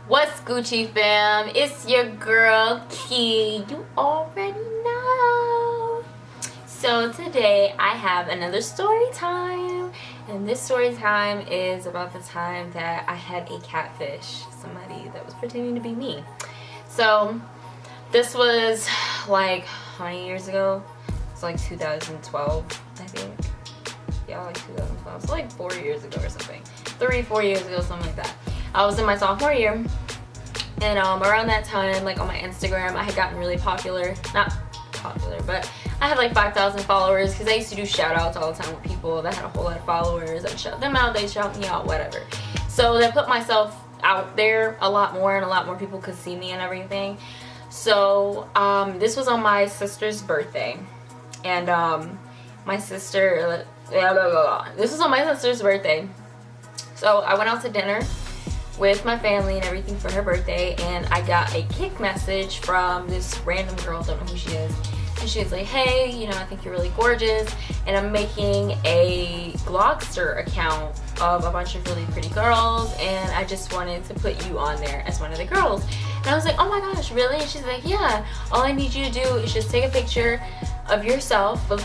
What's Gucci fam? It's your girl Key. You already know. So today I have another story time, and this story time is about the time that I had a catfish, somebody that was pretending to be me. So this was like how many years ago? It's like 2012, I think. Yeah, like 2012. So like 4 years ago or something. 3-4 years ago, something like that. I was in my sophomore year, and around that time, like on my Instagram, I had gotten really popular. Not popular, but I had like 5,000 followers because I used to do shout outs all the time with people that had a whole lot of followers. I'd shout them out, they'd shout me out, whatever. So I put myself out there a lot more, and a lot more people could see me and everything. So this was on my sister's birthday, and my sister, this was on my sister's birthday. So I went out to dinner with my family and everything for her birthday, and I got a kick message from this random girl, don't know who she is, and she was like, hey, you know, I think you're really gorgeous, and I'm making a Glogster account of a bunch of really pretty girls, and I just wanted to put you on there as one of the girls. And I was like, oh my gosh, really? And she's like, yeah, all I need you to do is just take a picture of yourself with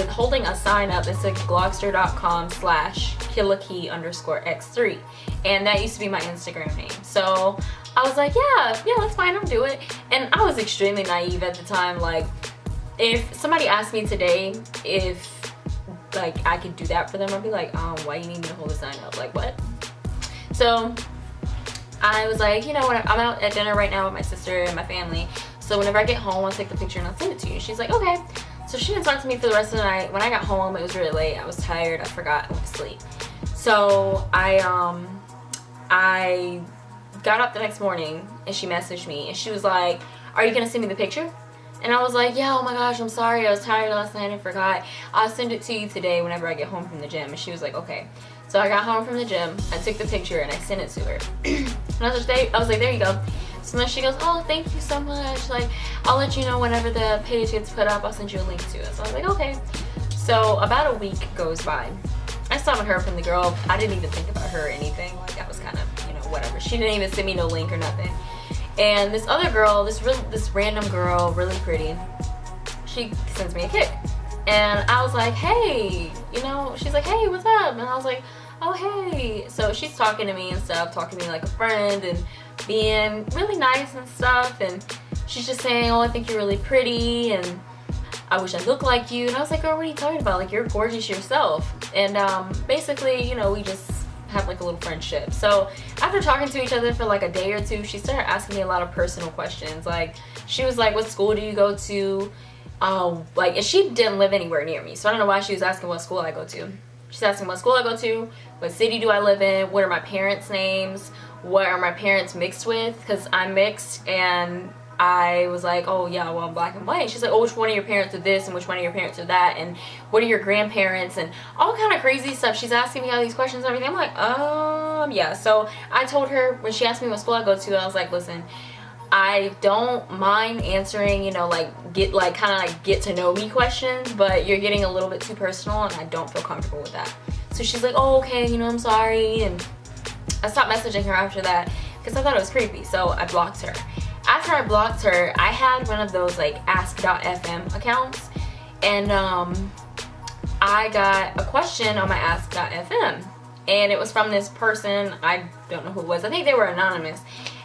holding a sign up that said glogster.com/killakey_x3, and that used to be my Instagram name. So I was like, yeah, that's fine, I'll do it. And I was extremely naive at the time. Like, if somebody asked me today if like I could do that for them, I'd be like, why you need me to hold a sign up? Like, what? So I was like, you know what, I'm out at dinner right now with my sister and my family, so whenever I get home, I'll take the picture and I'll send it to you. She's like, okay. So she didn't talk to me for the rest of the night. When I got home, it was really late. I was tired. I forgot. I went to sleep. So I got up the next morning, and she messaged me, and she was like, are you gonna send me the picture? And I was like, yeah, oh my gosh, I'm sorry. I was tired last night and forgot. I'll send it to you today whenever I get home from the gym. And she was like, okay. So I got home from the gym, I took the picture, and I sent it to her. And I was like, there you go. So then she goes, oh, thank you so much. Like, I'll let you know whenever the page gets put up. I'll send you a link to it. So I was like, okay. So about a week goes by. I still haven't heard from the girl. I didn't even think about her or anything. Like, I was kind of, you know, whatever. She didn't even send me no link or nothing. And this other girl, this random girl, really pretty, she sends me a kick. And I was like, hey, you know, she's like, hey, what's up? And I was like, oh, hey. So she's talking to me and stuff, talking to me like a friend and being really nice and stuff. And she's just saying, oh, I think you're really pretty, and I wish I looked like you. And I was like, girl, what are you talking about? Like, you're gorgeous yourself. And basically, you know, we just have like a little friendship. So after talking to each other for like a day or two, she started asking me a lot of personal questions. Like, she was like, what school do you go to? Like, and she didn't live anywhere near me, so I don't know why she was asking what school I go to. She's asking what school I go to, what city do I live in, what are my parents' names, what are my parents mixed with, because I'm mixed. And I was like, oh yeah, well, I'm black and white. She's like, oh, which one of your parents are this and which one of your parents are that, and what are your grandparents, and all kind of crazy stuff. She's asking me all these questions and everything. I'm like, yeah. So I told her, when she asked me what school I go to, I was like, listen, I don't mind answering, you know, like kind of like get to know me questions, but you're getting a little bit too personal, and I don't feel comfortable with that. So she's like, oh, okay, you know, I'm sorry. And I stopped messaging her after that because I thought it was creepy, so I blocked her. After I blocked her, I had one of those like ask.fm accounts, and I got a question on my ask.fm, and it was from this person. I don't know who it was. I think they were anonymous,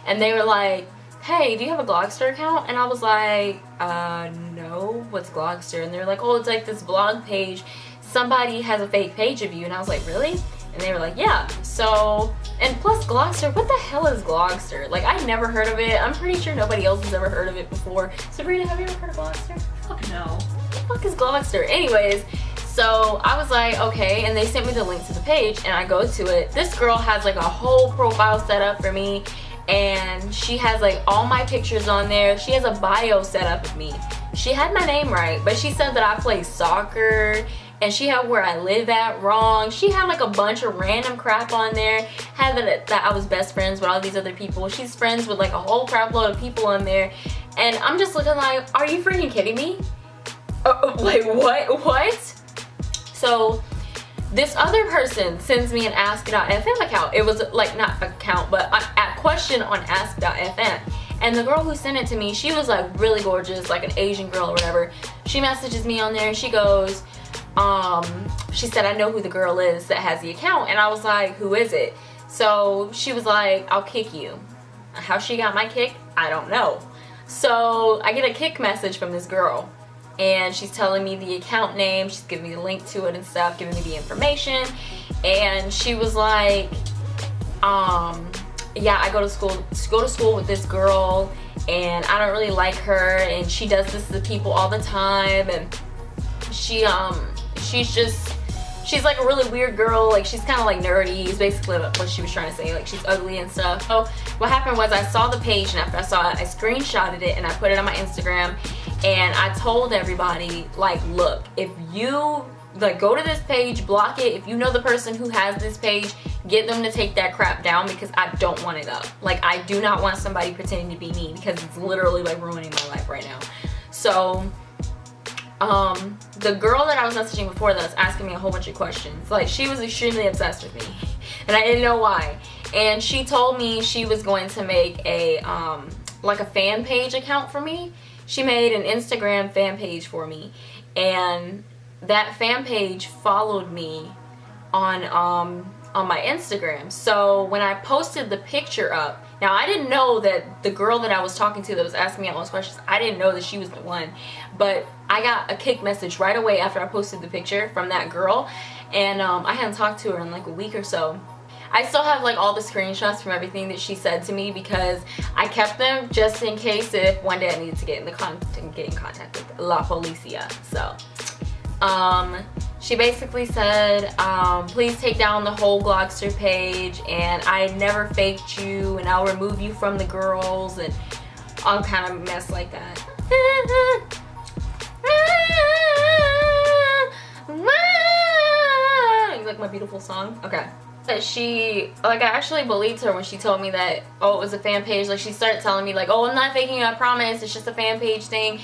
and they were like, hey, do you have a Glogster account? And I was like, no, what's Glogster? And they're like, oh, it's like this blog page. Somebody has a fake page of you. And I was like, really? And they were like, yeah. So, and plus Glogster, what the hell is Glogster? Like, I never heard of it. I'm pretty sure nobody else has ever heard of it before. Sabrina, have you ever heard of Glogster? Fuck no. What the fuck is Glogster? Anyways, so I was like, okay, and they sent me the link to the page, and I go to it. This girl has like a whole profile set up for me, and she has like all my pictures on there. She has a bio set up of me. She had my name right, but she said that I play soccer, and she had where I live at wrong. She had like a bunch of random crap on there. Had that I was best friends with all these other people. She's friends with like a whole crap load of people on there, and I'm just looking like, are you freaking kidding me? Like, what? So this other person sends me an ask.fm account. It was like, not account, but at question on ask.fm. And the girl who sent it to me, she was like really gorgeous, like an Asian girl or whatever. She messages me on there and she goes, she said, I know who the girl is that has the account. And I was like, who is it? So she was like, I'll kick you. How she got my kick, I don't know. So I get a kick message from this girl. And she's telling me the account name, she's giving me the link to it and stuff, giving me the information. And she was like, yeah, I go to school with this girl, and I don't really like her, and she does this to people all the time, and she's like a really weird girl, like she's kind of like nerdy, is basically what she was trying to say, like she's ugly and stuff. So what happened was I saw the page, and after I saw it, I screenshotted it and I put it on my Instagram, and I told everybody, like, look, if you like go to this page, block it. If you know the person who has this page, get them to take that crap down, because I don't want it up. Like, I do not want somebody pretending to be me, because it's literally like ruining my life right now. So the girl that I was messaging before that was asking me a whole bunch of questions, like she was extremely obsessed with me and I didn't know why. And she told me she was going to make a like a fan page account for me. She made an Instagram fan page for me, and that fan page followed me on my Instagram. So when I posted the picture up, now I didn't know that the girl that I was talking to that was asking me all those questions, I didn't know that she was the one, but I got a kick message right away after I posted the picture from that girl, and I hadn't talked to her in like a week or so. I still have like all the screenshots from everything that she said to me, because I kept them just in case if one day I needed to get in contact with La Policia. So she basically said, please take down the whole Glogster page, and I never faked you, and I'll remove you from the girls, and all kind of mess like that. You like my beautiful song? Okay. She, like, I actually believed her when she told me that, oh, it was a fan page. Like, she started telling me, like, oh, I'm not faking you, I promise, it's just a fan page thing.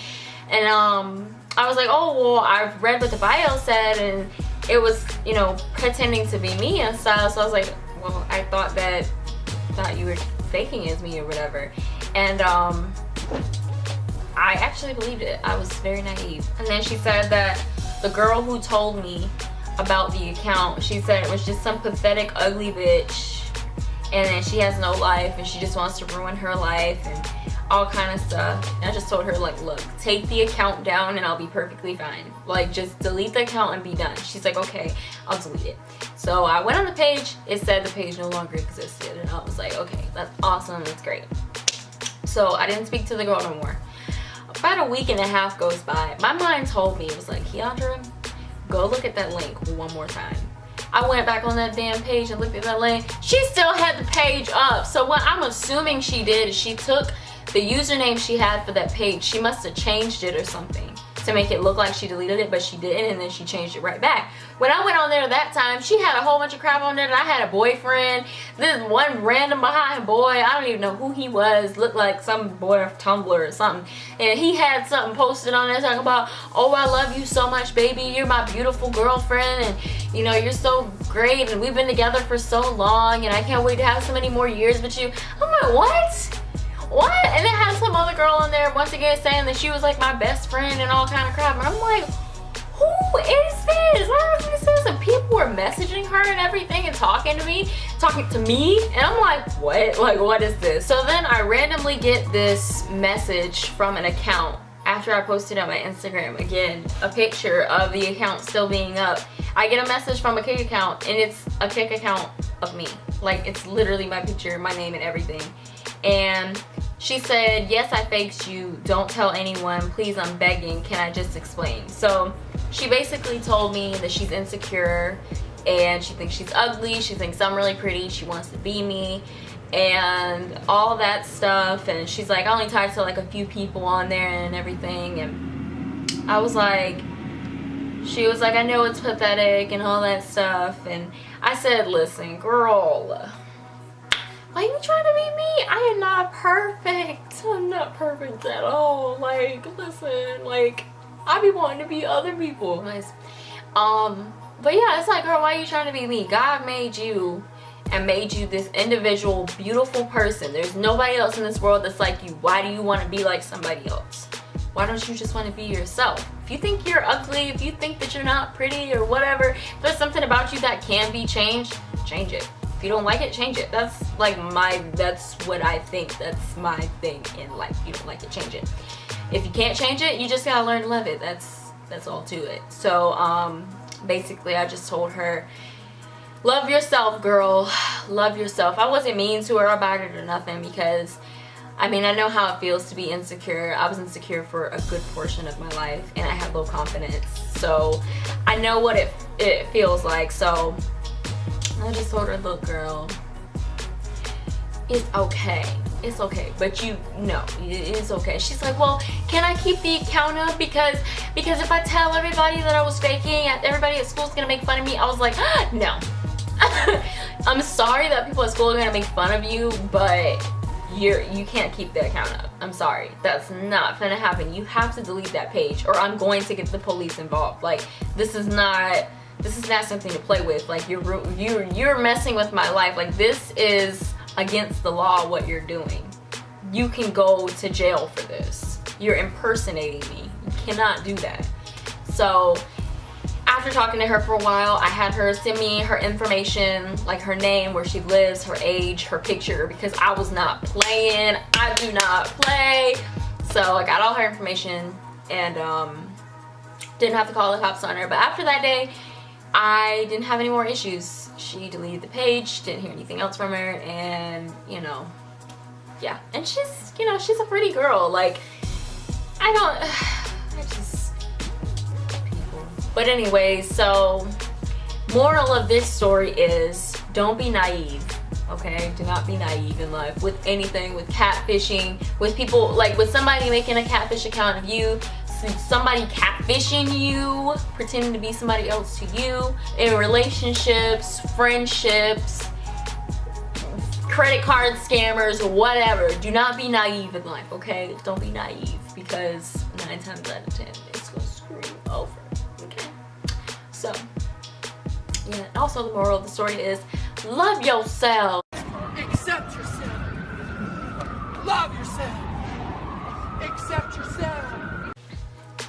And I was like, oh, well, I've read what the bio said, and it was, you know, pretending to be me and stuff. So I was like, well, I thought you were faking as me or whatever. And I actually believed it. I was very naive. And then she said that the girl who told me about the account, she said it was just some pathetic, ugly bitch, and then she has no life, and she just wants to ruin her life, and all kind of stuff. And I just told her, like, look, take the account down and I'll be perfectly fine. Like, just delete the account and be done. She's like, okay, I'll delete it. So I went on the page, it said the page no longer existed, and I was like, okay, that's awesome, that's great. So I didn't speak to the girl no more. About a week and a half goes by. My mind told me, it was like, Keandra, go look at that link one more time. I went back on that damn page and looked at that link. She still had the page up. So what I'm assuming she did is she took the username she had for that page, she must have changed it or something to make it look like she deleted it, but she didn't, and then she changed it right back. When I went on there that time, she had a whole bunch of crap on there that I had a boyfriend. This one random behind boy, I don't even know who he was, looked like some boy of Tumblr or something, and he had something posted on there talking about, oh, I love you so much, baby, you're my beautiful girlfriend, and you know, you're so great, and we've been together for so long, and I can't wait to have so many more years with you. I'm like, what? What? And it had some other girl in there once again saying that she was like my best friend and all kind of crap. And I'm like, who is this? I don't know who this is. And people were messaging her and everything and talking to me. And I'm like, what? Like, what is this? So then I randomly get this message from an account after I posted on my Instagram again, a picture of the account still being up. I get a message from a Kik account, and it's a Kik account of me. Like, it's literally my picture, my name, and everything. And she said, yes, I faked you, don't tell anyone, please, I'm begging, can I just explain? So she basically told me that she's insecure and she thinks she's ugly, she thinks I'm really pretty, she wants to be me and all that stuff. And she's like, I only talked to like a few people on there and everything. And I was like, she was like, I know it's pathetic and all that stuff. And I said, listen, girl, why are you trying to be me? I am not perfect. I'm not perfect at all. Like, listen, like, I be wanting to be other people. Nice. But yeah, it's like, girl, why are you trying to be me? God made you, and made you this individual, beautiful person. There's nobody else in this world that's like you. Why do you want to be like somebody else? Why don't you just want to be yourself? If you think you're ugly, if you think that you're not pretty or whatever, if there's something about you that can be changed, change it. If you don't like it, change it. That's what I think. That's my thing in life. If you don't like it, change it. If you can't change it, you just gotta learn to love it. That's all to it. So basically I just told her, love yourself, girl. Love yourself. I wasn't mean to her about it or nothing, because I mean, I know how it feels to be insecure. I was insecure for a good portion of my life, and I had low confidence. So I know what it feels like. So I just told her, look, girl, it's okay. It's okay. But you know, it's okay. She's like, well, can I keep the account up? Because if I tell everybody that I was faking, everybody at school's gonna make fun of me. I was like, no. I'm sorry that people at school are gonna make fun of you, but you can't keep the account up. I'm sorry, that's not gonna happen. You have to delete that page, or I'm going to get the police involved. Like, this is not something to play with. Like, you're messing with my life. Like, this is against the law what you're doing. You can go to jail for this. You're impersonating me. You cannot do that. So after talking to her for a while, I had her send me her information, like her name, where she lives, her age, her picture, because I was not playing. I do not play. So I got all her information and didn't have to call the cops on her. But after that day, I didn't have any more issues. She deleted the page, didn't hear anything else from her, and you know, yeah. And she's, you know, she's a pretty girl. Like, But anyway, so moral of this story is, don't be naive, okay? Do not be naive in life with anything, with catfishing, with people, like with somebody making a catfish account of you, somebody catfishing you, pretending to be somebody else to you, in relationships, friendships, credit card scammers, whatever. Do not be naive in life, okay? Don't be naive, because 9 times out of 10, it's gonna screw you over. So, yeah, also the moral of the story is, love yourself. Accept yourself. Love yourself. Accept yourself.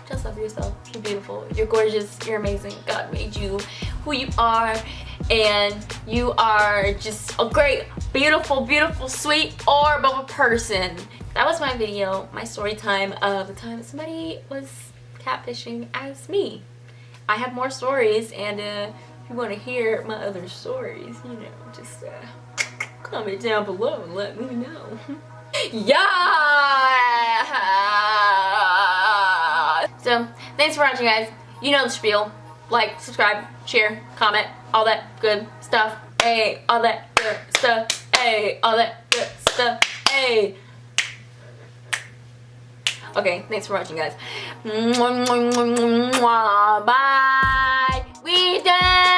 Just love yourself. You're beautiful. You're gorgeous. You're amazing. God made you who you are. And you are just a great, beautiful, beautiful, sweet orb of a person. That was my video, my story time of the time somebody was catfishing as me. I have more stories, and if you want to hear my other stories, you know, just comment down below and let me know. Yeah! So, thanks for watching, guys. You know the spiel. Like, subscribe, share, comment, all that good stuff. Hey, all that good stuff. Hey, all that good stuff. Hey. Okay, thanks for watching, guys. Bye. We done.